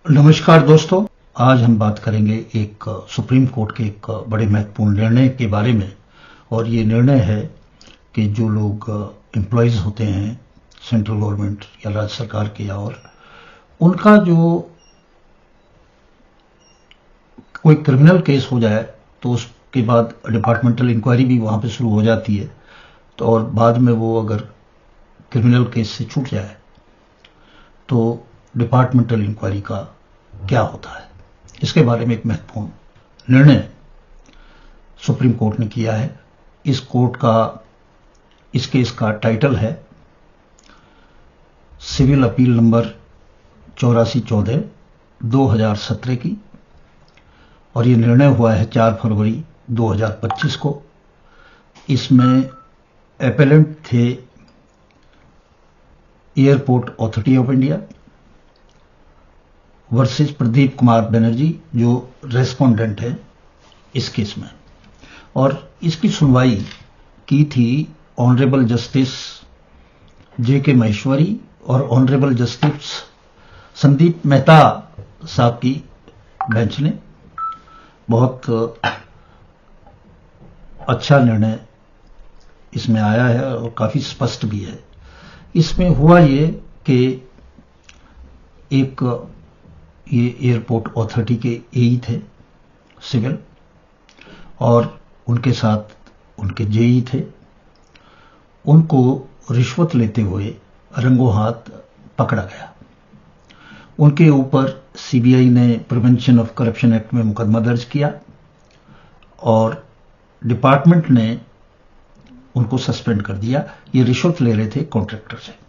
नमस्कार दोस्तों। आज हम बात करेंगे एक सुप्रीम कोर्ट के एक बड़े महत्वपूर्ण निर्णय के बारे में। और ये निर्णय है कि जो लोग एम्प्लॉयज होते हैं सेंट्रल गवर्नमेंट या राज्य सरकार के, और उनका जो कोई क्रिमिनल केस हो जाए तो उसके बाद डिपार्टमेंटल इंक्वायरी भी वहां पे शुरू हो जाती है। तो और बाद में वो अगर क्रिमिनल केस से छूट जाए तो डिपार्टमेंटल इंक्वायरी का क्या होता है, इसके बारे में एक महत्वपूर्ण निर्णय सुप्रीम कोर्ट ने किया है। इस केस का टाइटल है सिविल अपील नंबर 8414 2017 की, और ये निर्णय हुआ है 4 फरवरी 2025 को। इसमें एपेलेंट थे airport authority of India versus Pradeep Kumar Banerjee, जो रेस्पोंडेंट है इस केस में। और इसकी सुनवाई की थी ऑनरेबल जस्टिस जे.के. महेश्वरी और ऑनरेबल जस्टिस संदीप मेहता साहब की बेंच ने। बहुत अच्छा निर्णय इसमें आया है और काफी स्पष्ट भी है। इसमें हुआ ये कि ये एयरपोर्ट अथॉरिटी के एई थे सिविल, और उनके साथ उनके जेई थे। उनको रिश्वत लेते हुए रंगों हाथ पकड़ा गया। उनके ऊपर सीबीआई ने प्रिवेंशन ऑफ करप्शन एक्ट में मुकदमा दर्ज किया और डिपार्टमेंट ने उनको सस्पेंड कर दिया। ये रिश्वत ले रहे थे कॉन्ट्रैक्टर से।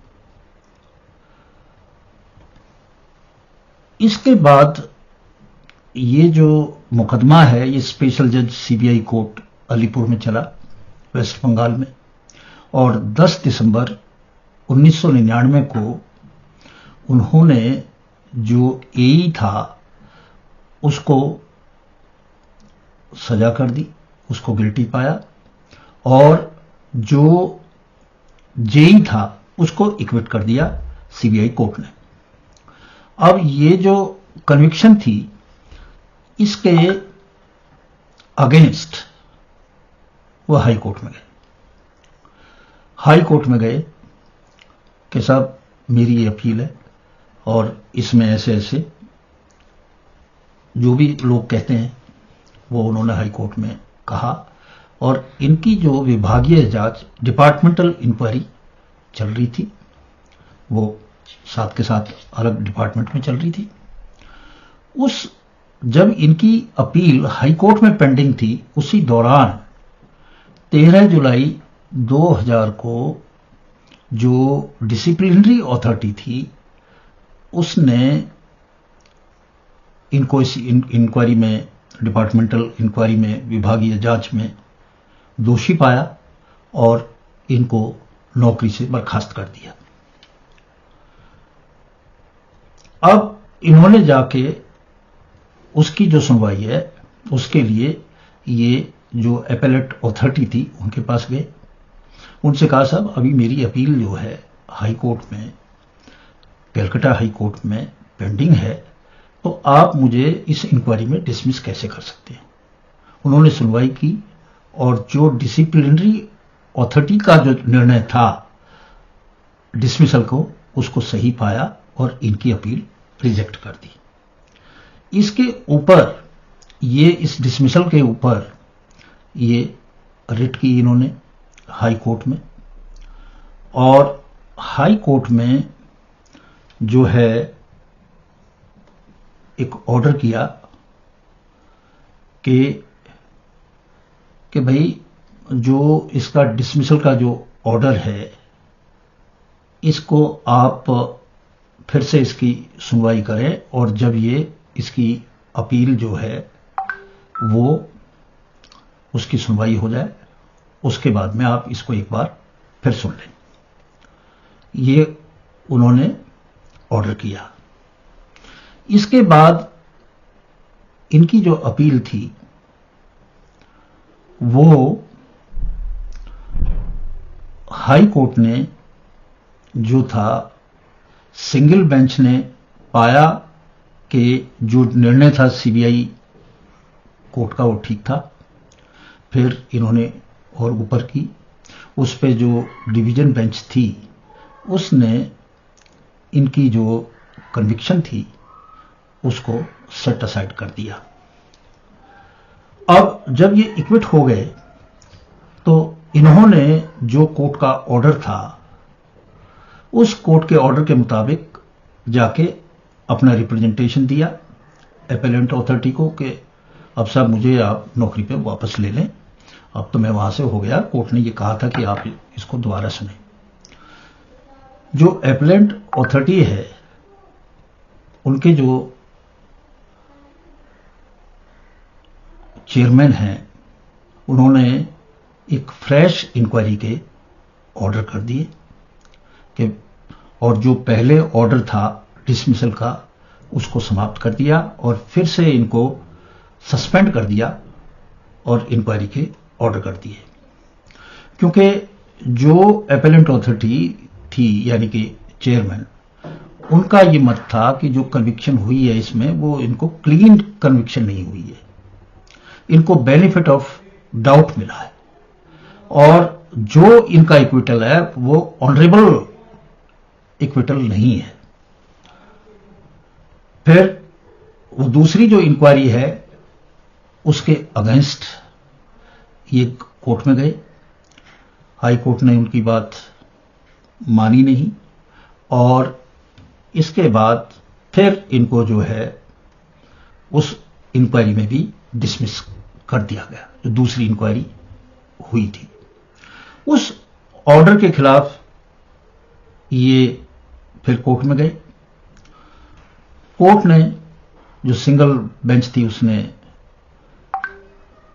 इसके बाद ये जो मुकदमा है ये स्पेशल जज सीबीआई कोर्ट अलीपुर में चला, वेस्ट बंगाल में। और 10 दिसंबर 1999 को उन्होंने जो एई था उसको सजा कर दी, उसको गिल्टी पाया, और जो जेई था उसको इक्विट कर दिया सीबीआई कोर्ट ने। अब ये जो कन्विक्शन थी इसके अगेंस्ट वो हाई कोर्ट में गए। हाई कोर्ट में गए कि साहब मेरी ये अपील है और इसमें ऐसे ऐसे जो भी लोग कहते हैं वो उन्होंने हाई कोर्ट में कहा। और इनकी जो विभागीय जांच डिपार्टमेंटल इंक्वायरी चल रही थी, वो साथ के साथ अलग डिपार्टमेंट में चल रही थी। जब इनकी अपील हाई कोर्ट में पेंडिंग थी, उसी दौरान 13 जुलाई 2000 को जो डिसिप्लिनरी अथॉरिटी थी उसने इनको इस इंक्वायरी में, डिपार्टमेंटल इंक्वायरी में, विभागीय जांच में दोषी पाया और इनको नौकरी से बर्खास्त कर दिया। अब इन्होंने जाके उसकी जो सुनवाई है उसके लिए ये जो एपेलेट अथॉरिटी थी उनके पास गए। उनसे कहा साहब अभी मेरी अपील जो है हाई कोर्ट में, कलकत्ता हाई कोर्ट में पेंडिंग है, तो आप मुझे इस इंक्वायरी में डिसमिस कैसे कर सकते हैं। उन्होंने सुनवाई की और जो डिसिप्लिनरी अथॉरिटी का जो निर्णय था डिसमिसल को, उसको सही पाया और इनकी अपील रिजेक्ट कर दी। इसके ऊपर ये, इस डिसमिसल के ऊपर ये रिट की इन्होंने हाई कोर्ट में, और हाई कोर्ट में जो है एक ऑर्डर किया कि भाई जो इसका डिसमिसल का जो ऑर्डर है इसको आप फिर से इसकी सुनवाई करें, और जब ये इसकी अपील जो है वो उसकी सुनवाई हो जाए उसके बाद में आप इसको एक बार फिर सुन लें। ये उन्होंने ऑर्डर किया। इसके बाद इनकी जो अपील थी वो हाई कोर्ट ने जो था सिंगल बेंच ने पाया कि जो निर्णय था सीबीआई कोर्ट का वो ठीक था। फिर इन्होंने और ऊपर की उस पे जो डिवीजन बेंच थी उसने इनकी जो कन्विक्शन थी उसको सेट असाइड कर दिया। अब जब ये इक्विट हो गए तो इन्होंने जो कोर्ट का ऑर्डर था उस कोर्ट के ऑर्डर के मुताबिक जाके अपना रिप्रेजेंटेशन दिया एपेलेंट अथॉरिटी को कि अब साहब मुझे आप नौकरी पे वापस ले लें, अब तो मैं वहां से हो गया, कोर्ट ने ये कहा था कि आप इसको दोबारा सुने। जो एपेलेंट अथॉरिटी है उनके जो चेयरमैन हैं उन्होंने एक फ्रेश इंक्वायरी के ऑर्डर कर दिए कि और जो पहले ऑर्डर था डिसमिसल का उसको समाप्त कर दिया और फिर से इनको सस्पेंड कर दिया और इंक्वायरी के ऑर्डर कर दिए। क्योंकि जो एपेलेंट अथॉरिटी थी यानी कि चेयरमैन, उनका ये मत था कि जो कन्विक्शन हुई है इसमें वो इनको क्लीन कन्विक्शन नहीं हुई है, इनको बेनिफिट ऑफ डाउट मिला है और जो इनका इक्विटल है वो ऑनरेबल इक्विटल नहीं है। फिर वो दूसरी जो इंक्वायरी है उसके अगेंस्ट ये कोर्ट में गए, हाई कोर्ट ने उनकी बात मानी नहीं और इसके बाद फिर इनको जो है उस इंक्वायरी में भी डिसमिस कर दिया गया जो दूसरी इंक्वायरी हुई थी। उस ऑर्डर के खिलाफ ये फिर कोर्ट में गए। कोर्ट ने जो सिंगल बेंच थी उसने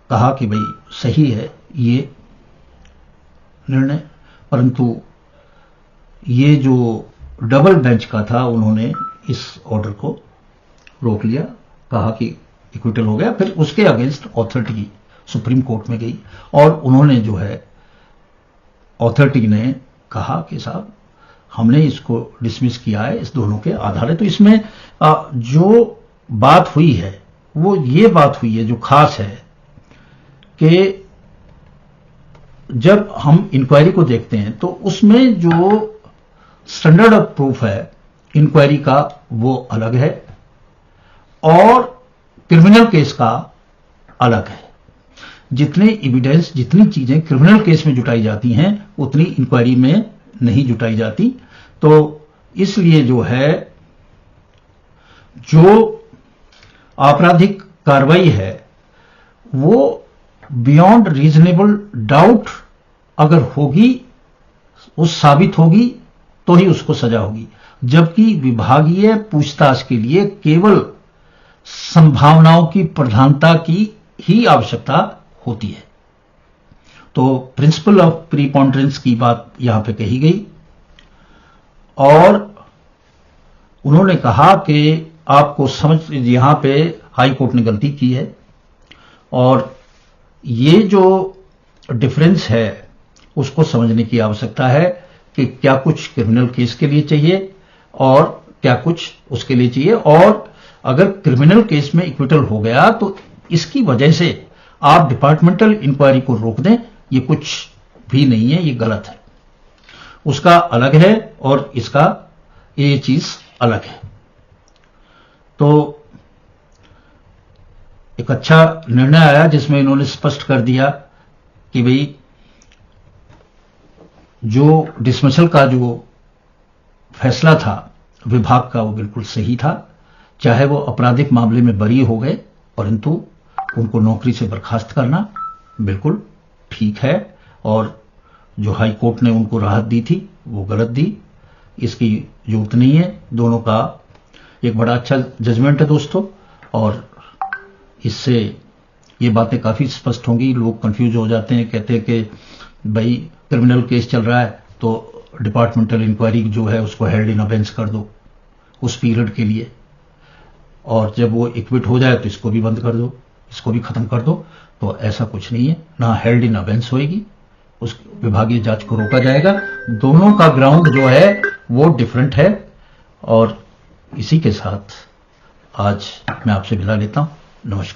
कहा कि भाई सही है ये निर्णय, परंतु ये जो डबल बेंच का था उन्होंने इस ऑर्डर को रोक लिया, कहा कि इक्विटल हो गया। फिर उसके अगेंस्ट अथॉरिटी सुप्रीम कोर्ट में गई और उन्होंने जो है अथॉरिटी ने कहा कि साहब हमने इसको डिसमिस किया है इस दोनों के आधार है। तो इसमें जो बात हुई है वो ये बात हुई है जो खास है कि जब हम इंक्वायरी को देखते हैं तो उसमें जो स्टैंडर्ड ऑफ प्रूफ है इंक्वायरी का वो अलग है और क्रिमिनल केस का अलग है। जितने एविडेंस जितनी चीजें क्रिमिनल केस में जुटाई जाती हैं उतनी इंक्वायरी में नहीं जुटाई जाती। तो इसलिए जो है जो आपराधिक कार्रवाई है वो बियॉन्ड रीजनेबल डाउट अगर होगी उस साबित होगी तो ही उसको सजा होगी, जबकि विभागीय पूछताछ के लिए केवल संभावनाओं की प्रधानता की ही आवश्यकता होती है। तो प्रिंसिपल ऑफ प्रीपॉन्डरेंस की बात यहां पे कही गई और उन्होंने कहा कि आपको समझ यहां पे हाई कोर्ट ने गलती की है और ये जो डिफरेंस है उसको समझने की आवश्यकता है कि क्या कुछ क्रिमिनल केस के लिए चाहिए और क्या कुछ उसके लिए चाहिए, और अगर क्रिमिनल केस में इक्विटल हो गया तो इसकी वजह से आप डिपार्टमेंटल इंक्वायरी को रोक दें, ये कुछ भी नहीं है, ये गलत है, उसका अलग है और इसका ये चीज अलग है। तो एक अच्छा निर्णय आया जिसमें इन्होंने स्पष्ट कर दिया कि भाई जो डिसमिसल का जो फैसला था विभाग का वो बिल्कुल सही था, चाहे वो आपराधिक मामले में बरी हो गए परंतु उनको नौकरी से बर्खास्त करना बिल्कुल ठीक है और जो हाई कोर्ट ने उनको राहत दी थी वो गलत दी, इसकी जरूरत नहीं है। दोनों का एक बड़ा अच्छा जजमेंट है दोस्तों और इससे ये बातें काफी स्पष्ट होंगी। लोग कंफ्यूज हो जाते हैं, कहते हैं कि भाई क्रिमिनल केस चल रहा है तो डिपार्टमेंटल इंक्वायरी जो है उसको हेल्ड इन अबेंस कर दो उस पीरियड के लिए, और जब वो इक्विट हो जाए तो इसको भी बंद कर दो, इसको भी खत्म कर दो। तो ऐसा कुछ नहीं है, ना हेल्ड इन अबेंस होएगी, उस विभागीय जांच को रोका जाएगा। दोनों का ग्राउंड जो है वो डिफरेंट है और इसी के साथ आज मैं आपसे विदा लेता हूं। नमस्कार।